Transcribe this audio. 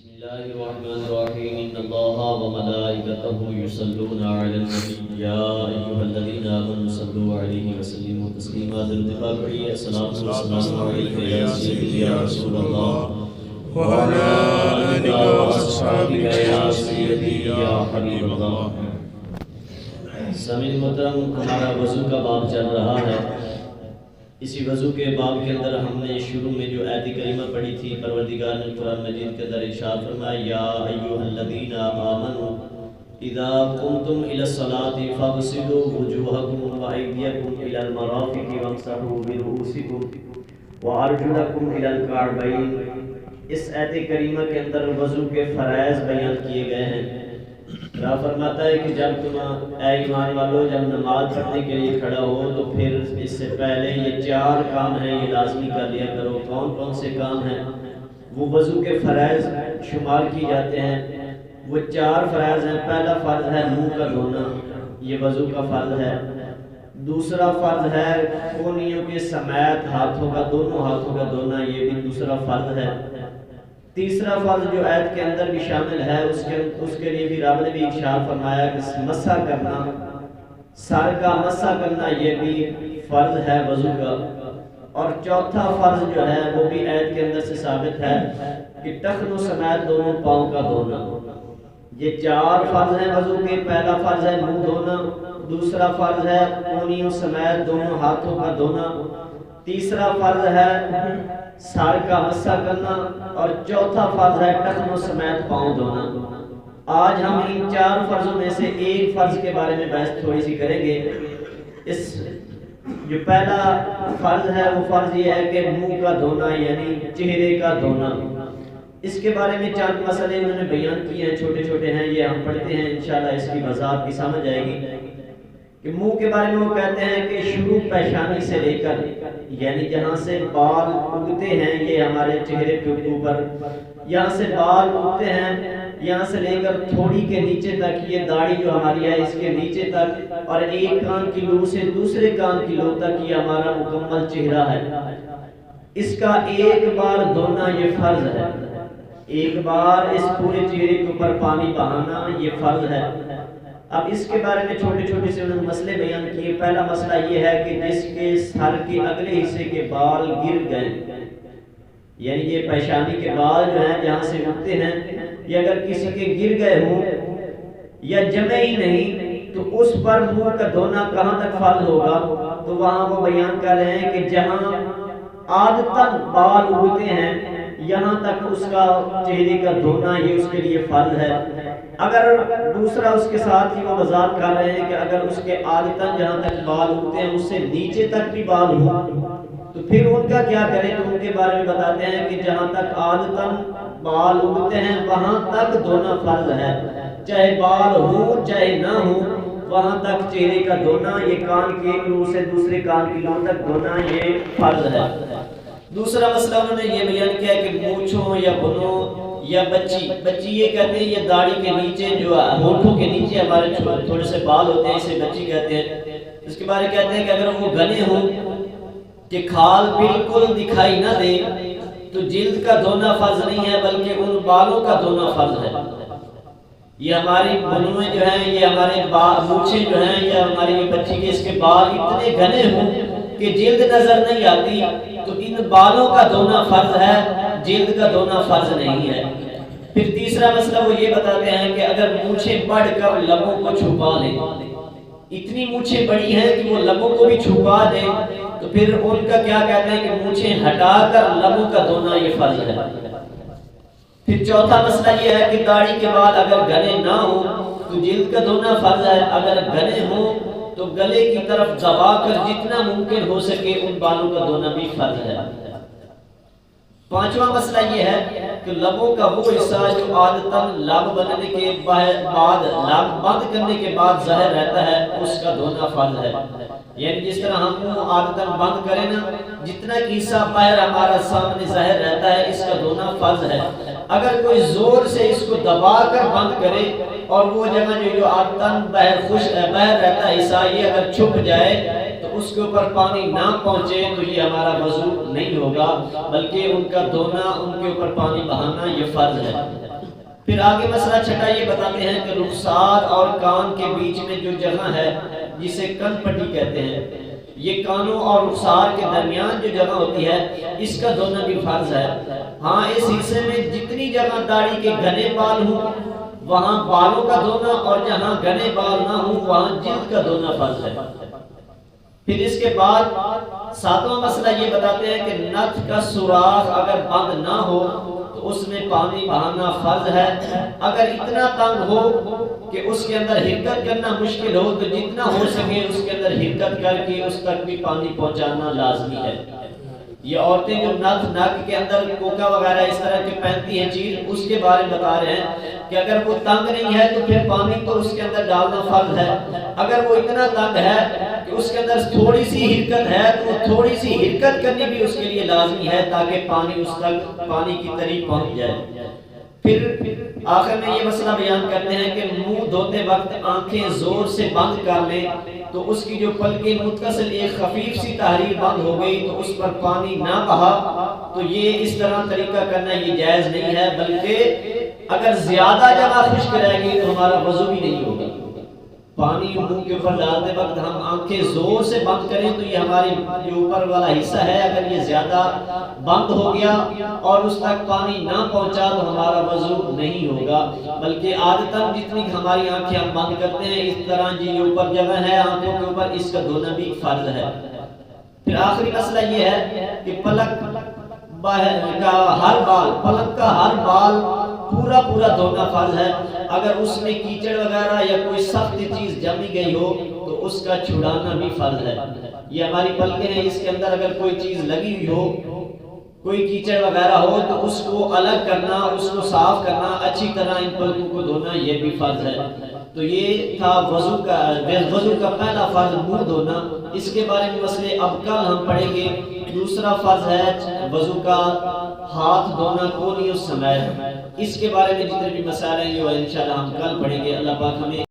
بسم الله الرحمن الرحيم إن الله وملائكته يصلون على النبي يا أيها الذين آمنوا صلوا عليه وسلموا تسليما درود الصلاة والسلام عليك يا سيدي يا رسول الله وعلى آلك وأصحابك يا سيدي يا حبيب الله. سامعین محترم، ہمارا وضو کا باب چل رہا ہے. اسی وضو کے باب کے اندر ہم نے شروع میں جو آیت کریمہ پڑھی تھی، پروردگار نے قرآن مجید کے اندر ارشاد فرمایا یا ایھا الذین آمنوا اذا قمتم الى الصلاة فاغسلوا وجوہکم وایدیکم الى المرافق وامسحوا برؤوسکم وارجلکم الى الکعبین. اس آیت کریمہ کے اندر وضو کے فرائض بیان کیے گئے ہیں. اللہ فرماتا ہے کہ جب تم اے ایمان والو جب نماز پڑھنے کے لیے کھڑا ہو تو پھر اس سے پہلے یہ 4 کام ہیں، یہ لازمی کر لیا کرو. کون کون سے کام ہیں؟ وہ وضو کے فرائض شمار کی جاتے ہیں. وہ 4 فرائض ہیں. پہلا فرض ہے منہ کا دھونا، یہ وضو کا فرض ہے. دوسرا فرض ہے کونیوں کے سمیت ہاتھوں کا، دونوں ہاتھوں کا دھونا، یہ بھی دوسرا فرض ہے. تیسرا فرض جو آیت کے اندر بھی شامل ہے، اس کے لیے بھی رب نے بھی ارشاد فرمایا کہ مسح کرنا، سر کا مسح کرنا، یہ بھی فرض ہے وضو کا. اور چوتھا فرض جو ہے وہ بھی آیت کے اندر سے ثابت ہے کہ ٹخنوں سمیت دونوں پاؤں کا دھونا. یہ 4 فرض ہیں وضو کے. پہلا فرض ہے منہ دھونا، دوسرا فرض ہے کونیوں سمیت دونوں ہاتھوں کا دھونا، تیسرا فرض ہے سر کا مسح کرنا، اور چوتھا فرض ہے ٹخنوں سمیت پاؤں دھونا. آج ہم ان 4 فرضوں میں سے ایک فرض کے بارے میں بحث تھوڑی سی کریں گے. اس جو پہلا فرض ہے وہ فرض یہ ہے کہ منہ کا دھونا یعنی چہرے کا دھونا. اس کے بارے میں چند مسئلے انہوں نے بیان کیے ہیں، چھوٹے چھوٹے ہیں، یہ ہم پڑھتے ہیں، انشاءاللہ اس کی وضاحت بھی سمجھ آئے گی. کہ منہ کے بارے میں وہ کہتے ہیں کہ شروع پیشانی سے لے کر یعنی جہاں سے بال اگتے ہیں، یہ ہمارے چہرے کے اوپر یہاں سے بال اگتے ہیں، یہاں سے لے کر تھوڑی کے نیچے تک، یہ داڑھی جو ہماری ہے اس کے نیچے تک، اور ایک کان کی لو سے دوسرے کان کی لو تک یہ ہمارا مکمل چہرہ ہے. اس کا ایک بار دھونا یہ فرض ہے. ایک بار اس پورے چہرے کے اوپر پانی بہانا یہ فرض ہے. اب اس کے بارے میں چھوٹے چھوٹے سے انہوں نے مسئلے بیان کیے. پہلا مسئلہ یہ ہے کہ جس کے سر کے اگلے حصے کے بال گر گئے، یعنی یہ پیشانی کے بال جو ہیں جہاں سے اٹھتے ہیں، یہ اگر کسی کے گر گئے ہوں یا جمے ہی نہیں تو اس پر منہ کا دھونا کہاں تک فرض ہوگا؟ تو وہاں وہ بیان کر رہے ہیں کہ جہاں عادتاً بال اگتے ہیں یہاں تک اس کا چہرے کا دھونا یہ اس کے لیے فرض ہے. اگر دوسرا اس کے ساتھ ہی وہ وضاحت کر رہے ہیں کہ اگر اس کے عادتاً جہاں تک بال اگتے ہیں اس سے نیچے تک بھی بال ہوں تو پھر ان کا کیا کریں؟ تو ان کے بارے میں بتاتے ہیں کہ جہاں تک عادتاً بال اگتے ہیں وہاں تک دھونا فرض ہے. چاہے بال ہوں چاہے نہ ہوں وہاں تک چہرے کا دھونا، یہ کان کی ایک لو سے دوسرے کان کی لو تک دھونا یہ فرض ہے. دوسرا مسئلہ انہوں نے یہ بیان کیا کہ مونچھوں یا بھنوں یا بچی یہ کہتے ہیں یہ داڑھی کے نیچے جو ہونٹوں کے نیچے ہمارے تھوڑے سے بال ہوتے ہیں، اسے بچی کہتے ہیں. اس کے بارے کہتے ہیں کہ اگر وہ گھنے ہوں کہ کھال بالکل دکھائی نہ دے تو جلد کا دھونا فرض نہیں ہے بلکہ ان بالوں کا دھونا فرض ہے. یہ ہماری بھنویں جو ہیں، یہ ہمارے مونچھیں جو ہیں، یا ہماری یہ بچی کے اس کے بال اتنے گھنے ہوں کہ جلد نظر نہیں آتی تو ان بالوں کا دھونا فرض ہے، جلد کا دھونا فرض نہیں ہے. پھر تیسرا مسئلہ وہ یہ بتاتے ہیں کہ اگر مونچھیں بڑھ کر لبوں کو چھپا لیں، اتنی مونچھیں بڑی ہیں کہ وہ لبوں کو بھی چھپا دیں تو پھر ان کا کیا کہتے ہیں کہ مونچھیں ہٹا کر لبوں کا دھونا یہ فرض ہے. پھر چوتھا مسئلہ یہ ہے کہ داڑھی کے بال اگر گھنے نہ ہوں تو جلد کا دھونا فرض ہے، اگر گھنے ہوں تو گلے کی طرف دبا کر جتنا ممکن ہو سکے ان بالوں کا دھونا بھی فرض ہے. پانچواں مسئلہ یہ ہے کہ لبوں کا وہ حصہ جو عادتاً لب بننے کے بعد لب بند کرنے کے بعد ظاہر رہتا ہے اس کا دھونا فرض ہے. یعنی جس طرح ہم منہ عادتاً بند کریں نا، جتنا کہ حصہ باہر ہمارا سامنے ظاہر رہتا ہے اس کا دھونا فرض ہے. اگر کوئی زور سے اس کو دبا کر بند کرے اور وہ جگہ جو عادتاً باہر رہتا ہے حصہ یہ اگر چھپ جائے تو اس کے اوپر پانی نہ پہنچے تو یہ ہمارا وضو نہیں ہوگا بلکہ ان کا دھونا، ان کے اوپر پانی بہانا یہ فرض ہے. پھر آگے مسئلہ چھٹا یہ بتاتے ہیں کہ رخسار اور کان کے بیچ میں جو جگہ ہے جسے کن پٹی کہتے ہیں، یہ کانوں اور رخسار کے درمیان جو جگہ ہوتی ہے اس کا دھونا بھی فرض ہے۔ ہاں اس حصے میں جتنی جگہ داڑھی کے گھنے بال ہوں وہاں بالوں کا دھونا، اور جہاں گھنے بال نہ ہوں وہاں جلد کا دھونا فرض ہے۔ پھر اس کے بعد ساتواں مسئلہ یہ بتاتے ہیں کہ نتھ کا سوراخ اگر بند نہ ہو تو اس میں پانی بہانا فرض ہے۔ اگر اتنا تنگ ہو کہ اس کے اندر حرکت کرنا مشکل ہو تو جتنا ہو سکے اس کے اندر حرکت کر کے اس تک بھی پانی پہنچانا لازمی ہے۔ یہ عورتیں جو نک کے اندر کوکا وغیرہ اس طرح کے پہنتی ہیں چیز، اس کے بارے میں بتا رہے ہیں کہ اگر وہ تنگ نہیں ہے تو پھر پانی تو اس کے اندر ڈالنا فرض ہے۔ اگر وہ اتنا تنگ ہے کہ اس کے اندر تھوڑی سی حرکت ہے تو تھوڑی سی حرکت کرنی بھی اس کے لیے لازمی ہے تاکہ پانی اس تک پانی کی طرف پہنچ جائے۔ پھر آخر میں یہ مسئلہ بیان کرتے ہیں کہ منہ دھوتے وقت آنکھیں زور سے بند کر لیں تو اس کی جو پلکیں متصل ایک خفیف سی تحریر بند ہو گئی تو اس پر پانی نہ بہا، تو یہ اس طرح طریقہ کرنا یہ جائز نہیں ہے، بلکہ اگر زیادہ جگہ خشک رہ گئی تو ہمارا وضو بھی نہیں ہوگا۔ پانی منہ کے اوپر ڈالتے وقت ہم آنکھیں زور سے بند کریں تو یہ ہماری جو اوپر والا حصہ ہے اگر یہ زیادہ بند ہو گیا اور اس تک پانی نہ پہنچا تو ہمارا وضو نہیں ہوگا، بلکہ عادتاً جتنی ہماری آنکھیں ہم بند کرتے ہیں اس طرح یہ اوپر جگہ ہے آنکھوں کے اوپر، اس کا دھونا بھی فرض ہے۔ پھر آخری مسئلہ یہ ہے کہ پلک کا ہر بال، پلک کا ہر بال پورا دھونا فرض ہے۔ اگر اس میں کیچڑ وغیرہ یا کوئی سخت چیز جمی گئی ہو تو اس کا چھڑانا بھی فرض ہے۔ یہ ہماری پلکیں ہیں، اس کے اندر اگر کوئی چیز لگی ہوئی ہو، کوئی کیچڑ وغیرہ ہو تو اس کو الگ کرنا، اس کو صاف کرنا، اچھی طرح ان پلکوں کو دھونا یہ بھی فرض ہے۔ تو یہ تھا وضو کا پہلا فرض منہ دھونا۔ اس کے بارے میں مسئلے اب کل ہم پڑھیں گے۔ دوسرا فرض ہے وضو کا ہاتھ دھونا کونی اس سمیت، اس کے بارے میں جتنے بھی مسائل ہیں یہ انشاءاللہ ہم کل پڑھیں گے۔ اللہ پاک ہمیں